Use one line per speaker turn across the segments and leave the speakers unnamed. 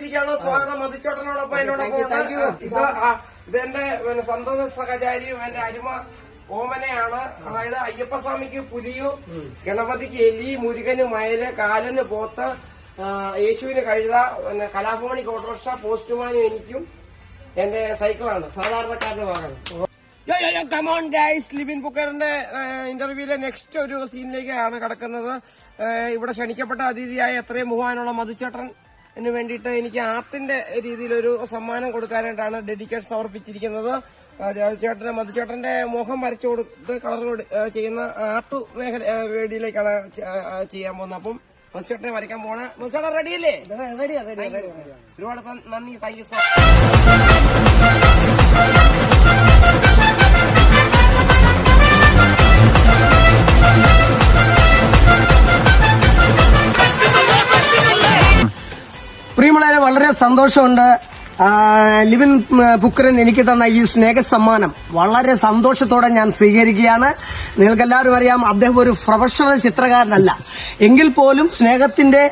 എത്തിയിരിക്കുകയാണ്. സ്വാഗതം മധുച്ചേട്ടനോടൊപ്പം എന്നോടൊപ്പം. ഇതെന്റെ സന്തോഷ സഹചാരിയും എന്റെ അരിമ ഓമനയാണ്. അതായത് അയ്യപ്പസ്വാമിക്ക് പുലിയും, ഗണപതിക്ക് എലി, മുരുകന് മയില്, കാലന് പോത്ത്, യേശുവിന് കഴുത, കലാഭവണിക്ക് ഓട്ടോറിക്ഷ, പോസ്റ്റ്മാനും എനിക്കും എന്റെ സൈക്കിളാണ്. സാധാരണക്കാരന്റെ വാഹനം. കമോൺ ഗൈസ്, ലിബിൻ പുക്കറിന്റെ ഇന്റർവ്യൂവിലെ നെക്സ്റ്റ് ഒരു സീനിലേക്കാണ് കടക്കുന്നത്. ഇവിടെ ക്ഷണിക്കപ്പെട്ട അതിഥിയായ എത്രയും ബഹുമാനുള്ള മധുച്ചേട്ടന് വേണ്ടിയിട്ട് എനിക്ക് ആർട്ടിന്റെ രീതിയിലൊരു സമ്മാനം കൊടുക്കാനായിട്ടാണ് ഡെഡിക്കേഷൻ സമർപ്പിച്ചിരിക്കുന്നത്. മധുച്ചേട്ടന്റെ മുഖം വരച്ചു കൊടുത്ത് കളർ ചെയ്യുന്ന ആർട്ട് മേഖല വേദിയിലേക്കാണ് ചെയ്യാൻ പോകുന്നത്. അപ്പം മധുച്ചേട്ടനെ വരയ്ക്കാൻ പോണ. മധുച്ചേട്ടൻ റെഡിയല്ലേ? റെഡിയാ. ഒരുപാട് നന്ദി. താങ്ക് യു സോ
പ്രിയമുള്ളവരെ, വളരെ സന്തോഷമുണ്ട്. ലിബിൻ പുക്കരൻ എനിക്ക് തന്ന ഈ സ്നേഹ സമ്മാനം വളരെ സന്തോഷത്തോടെ ഞാൻ സ്വീകരിക്കുകയാണ്. നിങ്ങൾക്കെല്ലാവരും അറിയാം, അദ്ദേഹം ഒരു പ്രൊഫഷണൽ ചിത്രകാരനല്ല. എങ്കിൽ പോലും സ്നേഹത്തിന്റെ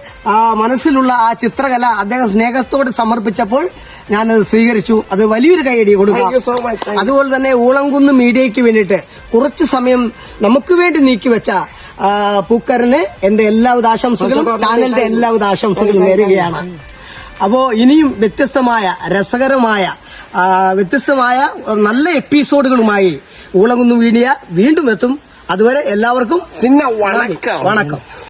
മനസ്സിലുള്ള ആ ചിത്രകല അദ്ദേഹം സ്നേഹത്തോടെ സമർപ്പിച്ചപ്പോൾ ഞാനത് സ്വീകരിച്ചു. അത് വലിയൊരു കൈയടി കൊടുക്കുക. അതുപോലെ തന്നെ ഊളംകുന്ന് മീഡിയയ്ക്ക് വേണ്ടിയിട്ട് കുറച്ചു സമയം നമുക്ക് വേണ്ടി നീക്കിവെച്ച പുക്കരന് എന്റെ എല്ലാവിധ ആശംസകളും, ചാനലിന്റെ എല്ലാവിധ ആശംസകളും നേരുകയാണ്. അപ്പോ ഇനിയും വ്യത്യസ്തമായ രസകരമായ നല്ല എപ്പിസോഡുകളുമായി ഊളംകുന്ന് മീഡിയ വീണ്ടും എത്തും. അതുവരെ എല്ലാവർക്കും
വണക്കം.